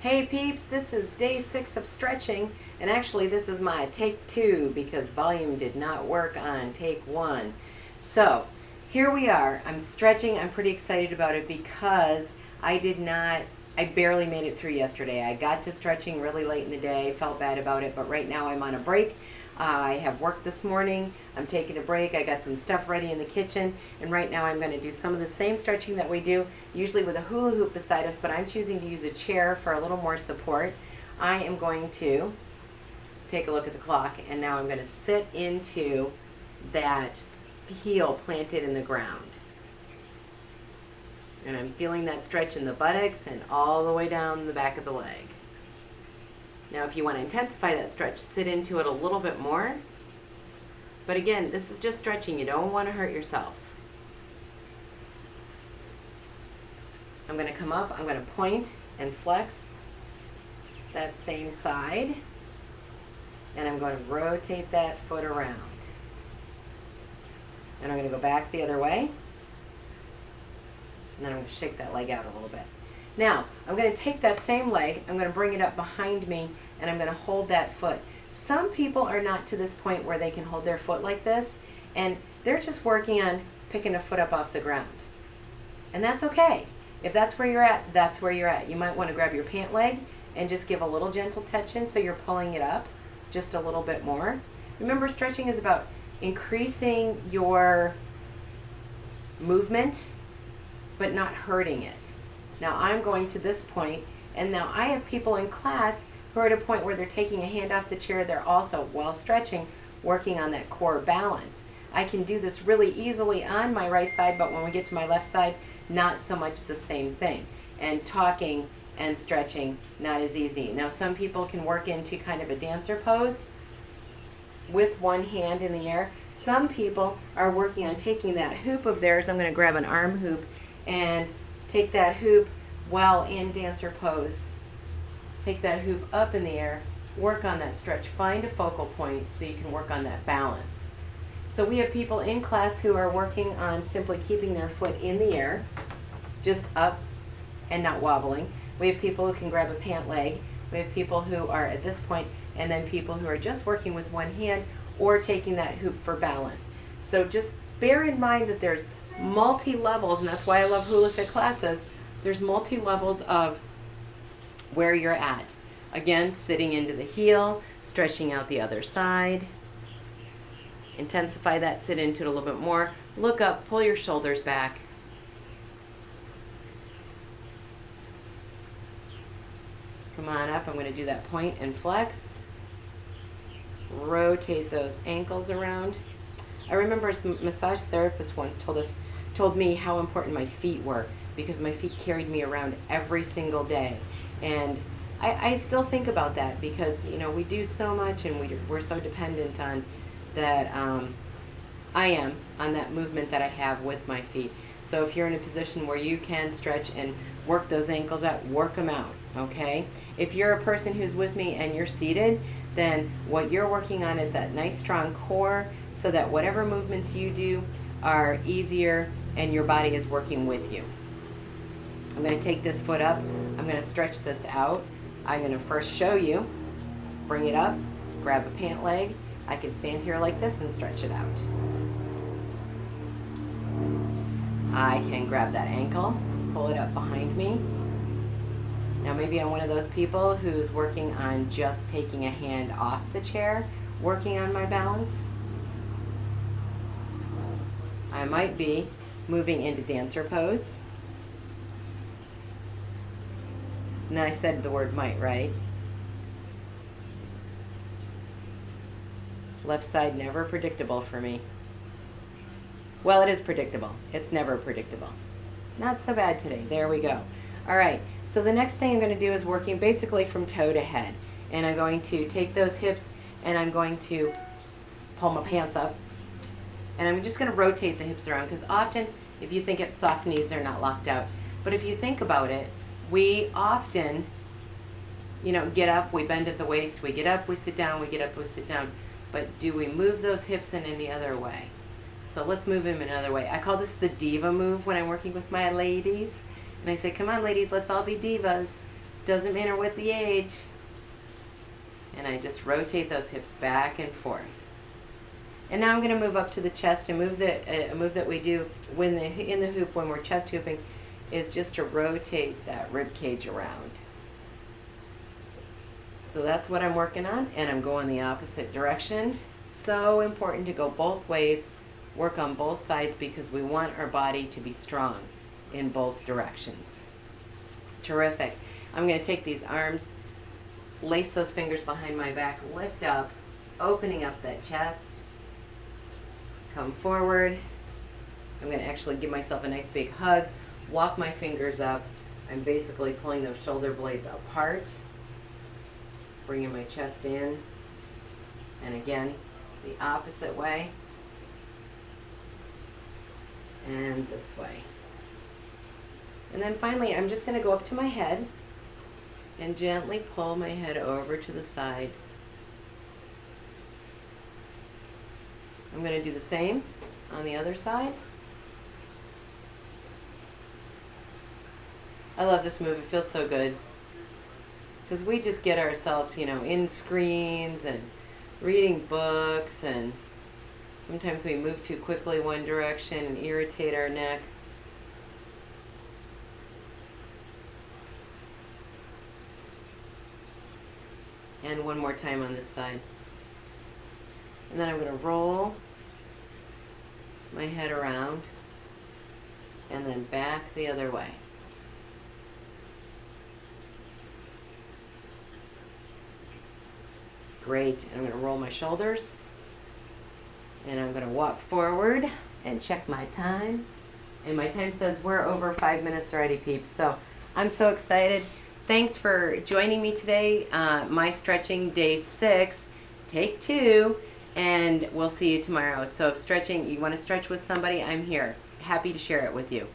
Hey peeps, this is day 6 of stretching, and actually this is my take 2 because volume did not work on take 1. So here we are. I'm stretching. I'm pretty excited about it because I barely made it through yesterday. I got to stretching really late in the day, felt bad about it, but right now I'm on a break. I have worked this morning. I'm taking a break. I got some stuff ready in the kitchen, and right now I'm going to do some of the same stretching that we do, usually with a hula hoop beside us, but I'm choosing to use a chair for a little more support. I am going to take a look at the clock, and now I'm going to sit into that heel planted in the ground. And I'm feeling that stretch in the buttocks and all the way down the back of the leg. Now, if you want to intensify that stretch, sit into it a little bit more. But again, this is just stretching. You don't want to hurt yourself. I'm going to come up. I'm going to point and flex that same side. And I'm going to rotate that foot around. And I'm going to go back the other way. And then I'm going to shake that leg out a little bit. Now, I'm going to take that same leg, I'm going to bring it up behind me, and I'm going to hold that foot. Some people are not to this point where they can hold their foot like this, and they're just working on picking a foot up off the ground. And that's okay. If that's where you're at, that's where you're at. You might want to grab your pant leg and just give a little gentle tension so you're pulling it up just a little bit more. Remember, stretching is about increasing your movement, but not hurting it. Now I'm going to this point, and now I have people in class who are at a point where they're taking a hand off the chair. They're also, while stretching, working on that core balance. I can do this really easily on my right side, but when we get to my left side, not so much the same thing. And talking and stretching, not as easy. Now some people can work into kind of a dancer pose with one hand in the air. Some people are working on taking that hoop of theirs. I'm going to grab an arm hoop and take that hoop while in dancer pose. Take that hoop up in the air, work on that stretch, find a focal point so you can work on that balance. So we have people in class who are working on simply keeping their foot in the air, just up and not wobbling. We have people who can grab a pant leg. We have people who are at this point, and then people who are just working with one hand or taking that hoop for balance. So just bear in mind that there's multi-levels, and that's why I love Hula Fit classes. There's multi-levels of where you're at. Again, sitting into the heel, stretching out the other side. Intensify that, sit into it a little bit more. Look up, pull your shoulders back. Come on up, I'm going to do that point and flex. Rotate those ankles around. I remember a massage therapist once told me how important my feet were because my feet carried me around every single day. And I still think about that because, you know, we do so much and we're so dependent on that. I am on that movement that I have with my feet. So if you're in a position where you can stretch and work those ankles out, work them out, okay? If you're a person who's with me and you're seated, then what you're working on is that nice strong core so that whatever movements you do are easier and your body is working with you. I'm going to take this foot up. I'm going to stretch this out. I'm going to first show you. Bring it up. Grab a pant leg. I can stand here like this and stretch it out. I can grab that ankle, pull it up behind me. Now maybe I'm one of those people who's working on just taking a hand off the chair, working on my balance. I might be moving into dancer pose. And then I said the word might, right? Left side never predictable for me. Well, it is predictable. It's never predictable. Not so bad today. There we go. All right, so the next thing I'm going to do is working basically from toe to head. And I'm going to take those hips and I'm going to pull my pants up. And I'm just going to rotate the hips around because often if you think it's soft knees, they're not locked out. But if you think about it, we often, get up, we bend at the waist, we get up, we sit down, we get up, we sit down. But do we move those hips in any other way? So let's move them in another way. I call this the diva move when I'm working with my ladies. And I say, come on ladies, let's all be divas. Doesn't matter what the age. And I just rotate those hips back and forth. And now I'm going to move up to the chest. And a move that we do in the hoop when we're chest hooping is just to rotate that rib cage around. So that's what I'm working on, and I'm going the opposite direction. So important to go both ways, work on both sides, because we want our body to be strong in both directions. Terrific. I'm going to take these arms, lace those fingers behind my back, lift up, opening up that chest. Come forward. I'm going to actually give myself a nice big hug. Walk my fingers up. I'm basically pulling those shoulder blades apart. Bringing my chest in. And again, the opposite way. And this way. And then finally, I'm just going to go up to my head and gently pull my head over to the side. I'm going to do the same on the other side. I love this move. It feels so good. Because we just get ourselves, in screens and reading books, and sometimes we move too quickly one direction and irritate our neck. And one more time on this side. And then I'm going to roll my head around and then back the other way. Great. I'm going to roll my shoulders and I'm going to walk forward and check my time. And my time says we're over 5 minutes already, peeps. So I'm so excited. Thanks for joining me today. My stretching day 6, take 2. And we'll see you tomorrow. So if you want to stretch with somebody, I'm here. Happy to share it with you.